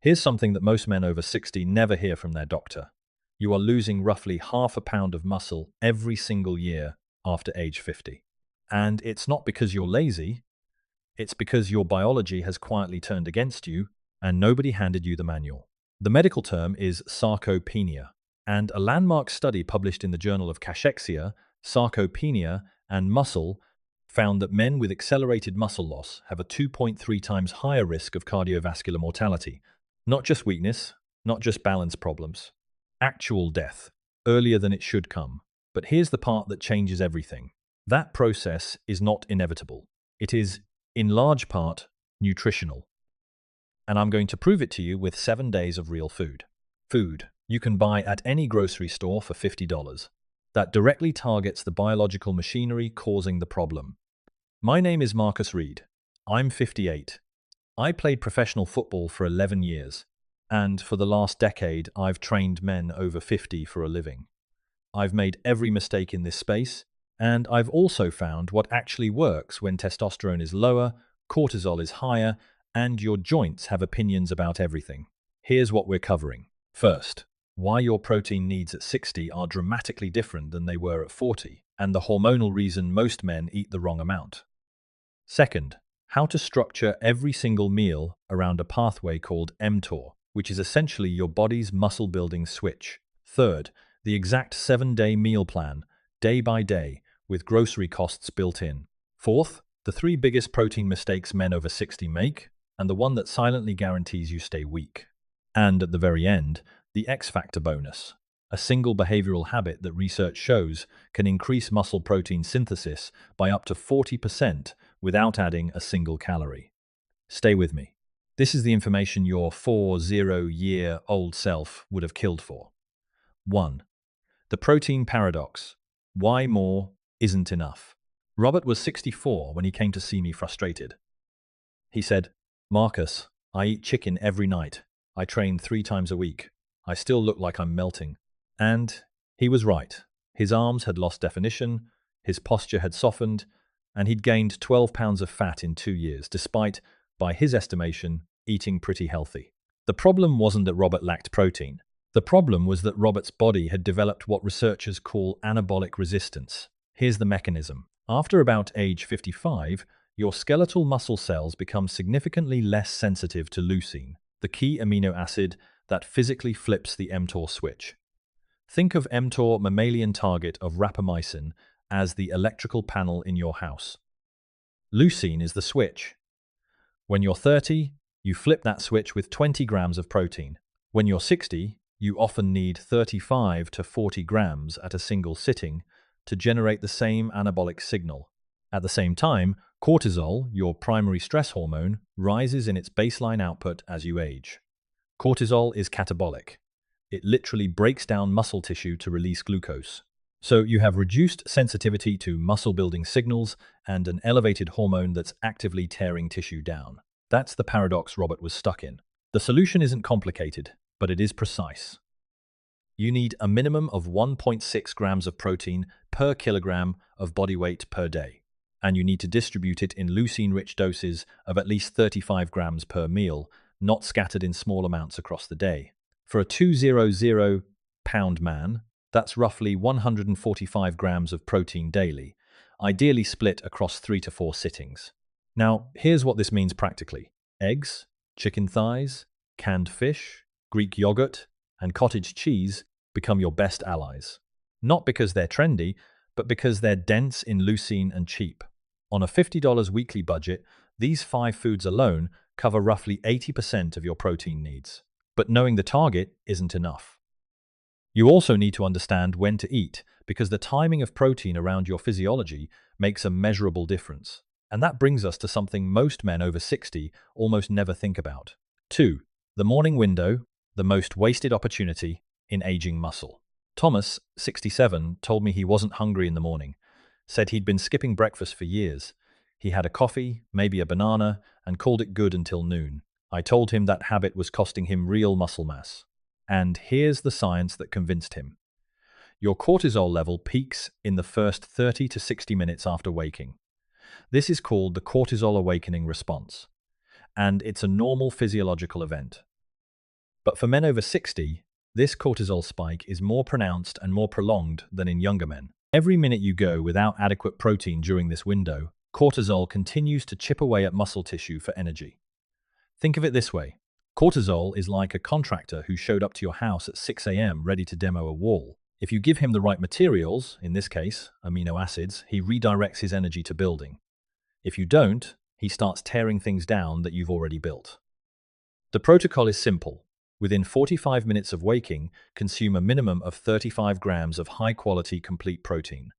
Here's something that most men over 60 never hear from their doctor. You are losing roughly half a pound of muscle every single year after age 50. And it's not because you're lazy, it's because your biology has quietly turned against you and nobody handed you the manual. The medical term is sarcopenia, and a landmark study published in the Journal of Cachexia, Sarcopenia, and Muscle found that men with accelerated muscle loss have a 2.3 times higher risk of cardiovascular mortality. Not just weakness, not just balance problems. Actual death, earlier than it should come. But here's the part that changes everything. That process is not inevitable. It is, in large part, nutritional. And I'm going to prove it to you with 7 days of real food. Food you can buy at any grocery store for $50. That directly targets the biological machinery causing the problem. My name is Marcus Reed. I'm 58. I played professional football for 11 years, and for the last decade, I've trained men over 50 for a living. I've made every mistake in this space, and I've also found what actually works when testosterone is lower, cortisol is higher, and your joints have opinions about everything. Here's what we're covering. First, why your protein needs at 60 are dramatically different than they were at 40, and the hormonal reason most men eat the wrong amount. Second, how to structure every single meal around a pathway called mTOR, which is essentially your body's muscle-building switch. Third, the exact 7-day meal plan, day by day, with grocery costs built in. Fourth, the 3 biggest protein mistakes men over 60 make, and the one that silently guarantees you stay weak. And at the very end, the X factor bonus, a single behavioral habit that research shows can increase muscle protein synthesis by up to 40% without adding a single calorie. Stay with me. This is the information your 40-year-old self would have killed for. 1. The protein paradox. Why more isn't enough? Robert was 64 when he came to see me frustrated. He said, "Marcus, I eat chicken every night. I train 3 times a week. I still look like I'm melting." And he was right. His arms had lost definition, his posture had softened, and he'd gained 12 pounds of fat in 2 years, despite, by his estimation, eating pretty healthy. The problem wasn't that Robert lacked protein. The problem was that Robert's body had developed what researchers call anabolic resistance. Here's the mechanism. After about age 55, your skeletal muscle cells become significantly less sensitive to leucine, the key amino acid that physically flips the mTOR switch. Think of mTOR mammalian target of rapamycin as the electrical panel in your house. Leucine is the switch. When you're 30, you flip that switch with 20 grams of protein. When you're 60, you often need 35 to 40 grams at a single sitting to generate the same anabolic signal. At the same time, cortisol, your primary stress hormone, rises in its baseline output as you age. Cortisol is catabolic. It literally breaks down muscle tissue to release glucose. So you have reduced sensitivity to muscle-building signals and an elevated hormone that's actively tearing tissue down. That's the paradox Robert was stuck in. The solution isn't complicated, but it is precise. You need a minimum of 1.6 grams of protein per kilogram of body weight per day, and you need to distribute it in leucine-rich doses of at least 35 grams per meal, not scattered in small amounts across the day. For a 200-pound man, that's roughly 145 grams of protein daily, ideally split across 3 to 4 sittings. Now, here's what this means practically. Eggs, chicken thighs, canned fish, Greek yogurt, and cottage cheese become your best allies. Not because they're trendy, but because they're dense in leucine and cheap. On a $50 weekly budget, these 5 foods alone cover roughly 80% of your protein needs. But knowing the target isn't enough. You also need to understand when to eat, because the timing of protein around your physiology makes a measurable difference. And that brings us to something most men over 60 almost never think about. 2. The morning window, the most wasted opportunity in aging muscle. Thomas, 67, told me he wasn't hungry in the morning, said he'd been skipping breakfast for years. He had a coffee, maybe a banana, and called it good until noon. I told him that habit was costing him real muscle mass. And here's the science that convinced him. Your cortisol level peaks in the first 30 to 60 minutes after waking. This is called the cortisol awakening response, and it's a normal physiological event. But for men over 60, this cortisol spike is more pronounced and more prolonged than in younger men. Every minute you go without adequate protein during this window, cortisol continues to chip away at muscle tissue for energy. Think of it this way. Cortisol is like a contractor who showed up to your house at 6 a.m. ready to demo a wall. If you give him the right materials, in this case, amino acids, he redirects his energy to building. If you don't, he starts tearing things down that you've already built. The protocol is simple. Within 45 minutes of waking, consume a minimum of 35 grams of high-quality complete protein.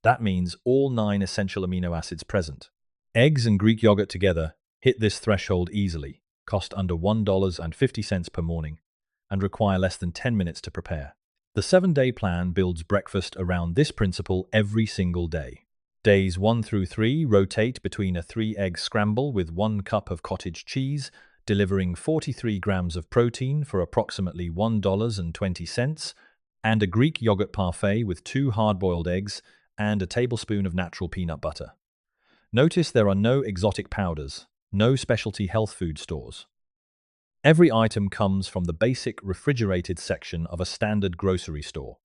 That means all 9 essential amino acids present. Eggs and Greek yogurt together hit this threshold easily, cost under $1.50 per morning, and require less than 10 minutes to prepare. The 7-day plan builds breakfast around this principle every single day. Days 1 through 3 rotate between a 3-egg scramble with 1 cup of cottage cheese, delivering 43 grams of protein for approximately $1.20, and a Greek yogurt parfait with 2 hard-boiled eggs and a tablespoon of natural peanut butter. Notice there are no exotic powders, no specialty health food stores. Every item comes from the basic refrigerated section of a standard grocery store.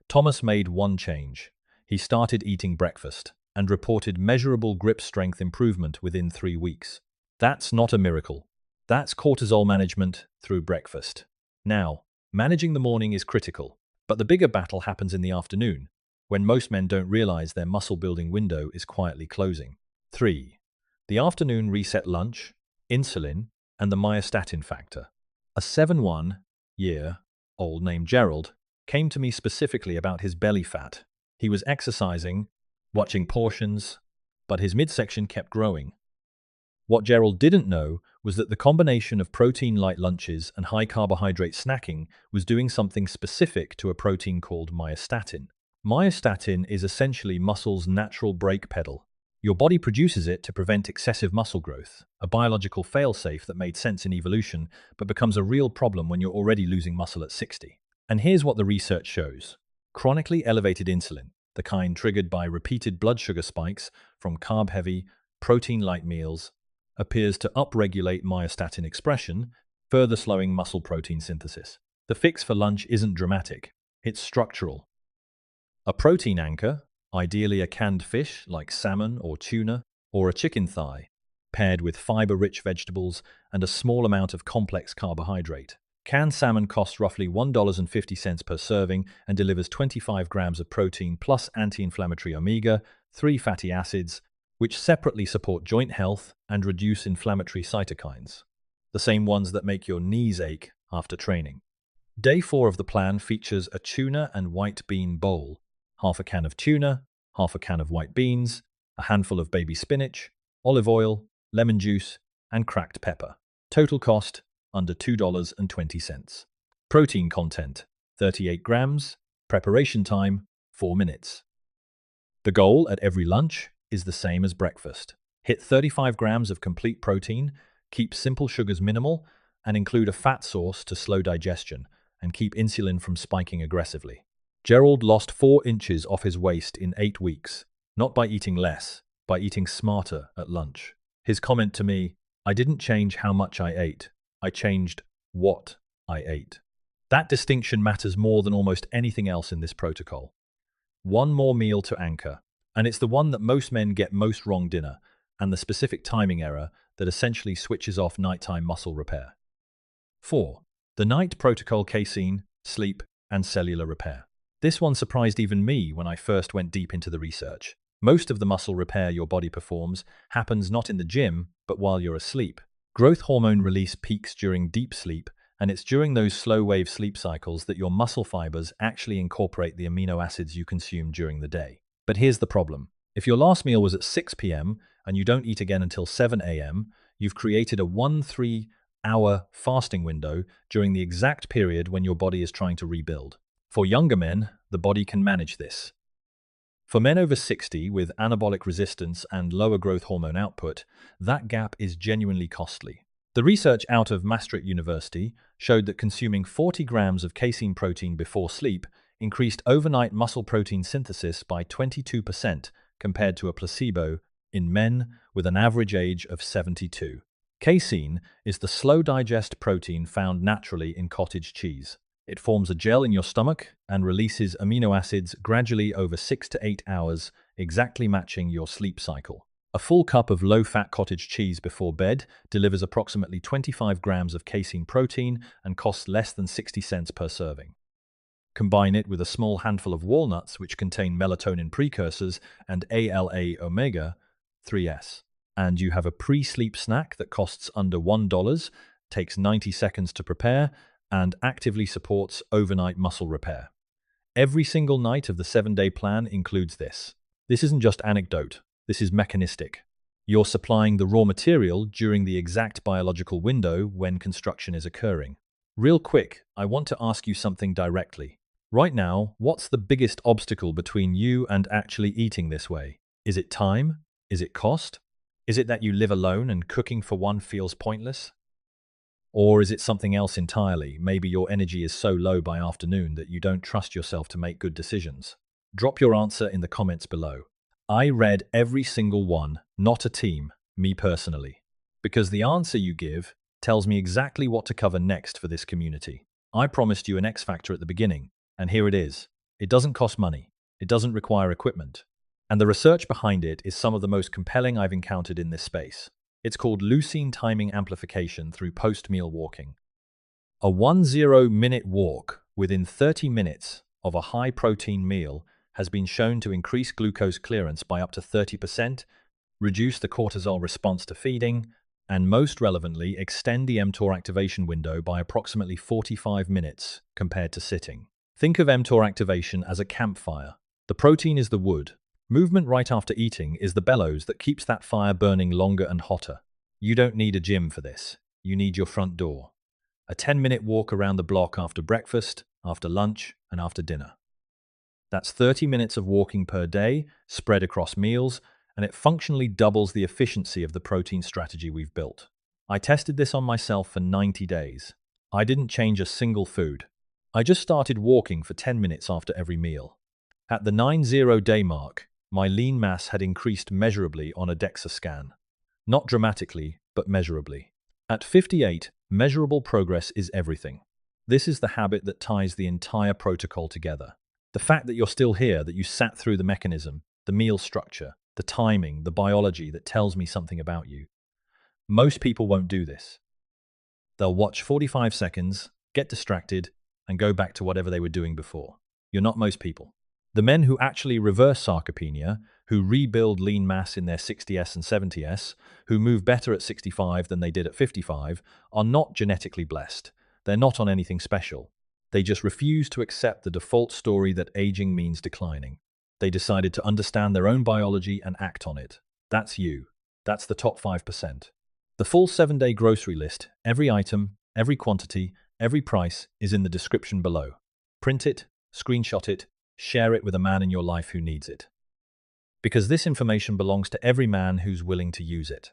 Thomas made one change. He started eating breakfast and reported measurable grip strength improvement within 3 weeks. That's not a miracle. That's cortisol management through breakfast. Now, managing the morning is critical, but the bigger battle happens in the afternoon, when most men don't realize their muscle-building window is quietly closing. 3. The afternoon reset lunch, insulin, and the myostatin factor. A 71-year-old named Gerald came to me specifically about his belly fat. He was exercising, watching portions, but his midsection kept growing. What Gerald didn't know was that the combination of protein-light lunches and high-carbohydrate snacking was doing something specific to a protein called myostatin. Myostatin is essentially muscle's natural brake pedal. Your body produces it to prevent excessive muscle growth, a biological failsafe that made sense in evolution but becomes a real problem when you're already losing muscle at 60. And here's what the research shows. Chronically elevated insulin, the kind triggered by repeated blood sugar spikes from carb-heavy, protein-light meals, appears to upregulate myostatin expression, further slowing muscle protein synthesis. The fix for lunch isn't dramatic, it's structural. A protein anchor, ideally a canned fish like salmon or tuna, or a chicken thigh, paired with fiber-rich vegetables and a small amount of complex carbohydrate. Canned salmon costs roughly $1.50 per serving and delivers 25 grams of protein plus anti-inflammatory omega-3 fatty acids, which separately support joint health and reduce inflammatory cytokines, the same ones that make your knees ache after training. Day 4 of the plan features a tuna and white bean bowl, half a can of tuna, half a can of white beans, a handful of baby spinach, olive oil, lemon juice, and cracked pepper. Total cost, under $2.20. Protein content, 38 grams. Preparation time, 4 minutes. The goal at every lunch is the same as breakfast. Hit 35 grams of complete protein, keep simple sugars minimal, and include a fat source to slow digestion and keep insulin from spiking aggressively. Gerald lost 4 inches off his waist in 8 weeks, not by eating less, by eating smarter at lunch. His comment to me, "I didn't change how much I ate, I changed what I ate." That distinction matters more than almost anything else in this protocol. One more meal to anchor, and it's the one that most men get most wrong: dinner, and the specific timing error that essentially switches off nighttime muscle repair. 4. The night protocol: casein, sleep, and cellular repair. This one surprised even me when I first went deep into the research. Most of the muscle repair your body performs happens not in the gym, but while you're asleep. Growth hormone release peaks during deep sleep, and it's during those slow-wave sleep cycles that your muscle fibers actually incorporate the amino acids you consume during the day. But here's the problem. If your last meal was at 6 p.m. and you don't eat again until 7 a.m., you've created a 1-3-hour fasting window during the exact period when your body is trying to rebuild. For younger men, the body can manage this. For men over 60 with anabolic resistance and lower growth hormone output, that gap is genuinely costly. The research out of Maastricht University showed that consuming 40 grams of casein protein before sleep increased overnight muscle protein synthesis by 22% compared to a placebo in men with an average age of 72. Casein is the slow-digest protein found naturally in cottage cheese. It forms a gel in your stomach and releases amino acids gradually over 6 to 8 hours, exactly matching your sleep cycle. A full cup of low-fat cottage cheese before bed delivers approximately 25 grams of casein protein and costs less than 60 cents per serving. Combine it with a small handful of walnuts, which contain melatonin precursors and ALA omega 3s, and you have a pre-sleep snack that costs under $1, takes 90 seconds to prepare, and actively supports overnight muscle repair. Every single night of the 7-day plan includes this. This isn't just anecdote, this is mechanistic. You're supplying the raw material during the exact biological window when construction is occurring. Real quick, I want to ask you something directly. Right now, what's the biggest obstacle between you and actually eating this way? Is it time? Is it cost? Is it that you live alone and cooking for one feels pointless? Or is it something else entirely? Maybe your energy is so low by afternoon that you don't trust yourself to make good decisions. Drop your answer in the comments below. I read every single one, not a team, me personally. Because the answer you give tells me exactly what to cover next for this community. I promised you an X factor at the beginning, and here it is. It doesn't cost money. It doesn't require equipment. And the research behind it is some of the most compelling I've encountered in this space. It's called leucine timing amplification through post-meal walking. A 10-minute walk within 30 minutes of a high-protein meal has been shown to increase glucose clearance by up to 30%, reduce the cortisol response to feeding, and most relevantly, extend the mTOR activation window by approximately 45 minutes compared to sitting. Think of mTOR activation as a campfire. The protein is the wood. Movement right after eating is the bellows that keeps that fire burning longer and hotter. You don't need a gym for this. You need your front door. A 10-minute walk around the block after breakfast, after lunch, and after dinner. That's 30 minutes of walking per day, spread across meals, and it functionally doubles the efficiency of the protein strategy we've built. I tested this on myself for 90 days. I didn't change a single food. I just started walking for 10 minutes after every meal. At the 90-day mark, my lean mass had increased measurably on a DEXA scan. Not dramatically, but measurably. At 58, measurable progress is everything. This is the habit that ties the entire protocol together. The fact that you're still here, that you sat through the mechanism, the meal structure, the timing, the biology that tells me something about you. Most people won't do this. They'll watch 45 seconds, get distracted, and go back to whatever they were doing before. You're not most people. The men who actually reverse sarcopenia, who rebuild lean mass in their 60s and 70s, who move better at 65 than they did at 55, are not genetically blessed. They're not on anything special. They just refuse to accept the default story that aging means declining. They decided to understand their own biology and act on it. That's you. That's the top 5%. The full 7-day grocery list, every item, every quantity, every price is in the description below. Print it, screenshot it, share it with a man in your life who needs it. Because this information belongs to every man who's willing to use it.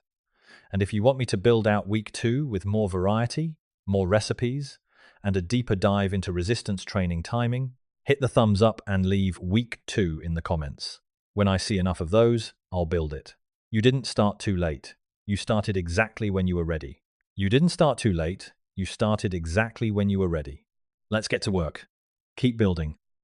And if you want me to build out week 2 with more variety, more recipes, and a deeper dive into resistance training timing, hit the thumbs up and leave week 2 in the comments. When I see enough of those, I'll build it. You didn't start too late. You started exactly when you were ready. You didn't start too late. You started exactly when you were ready. Let's get to work. Keep building.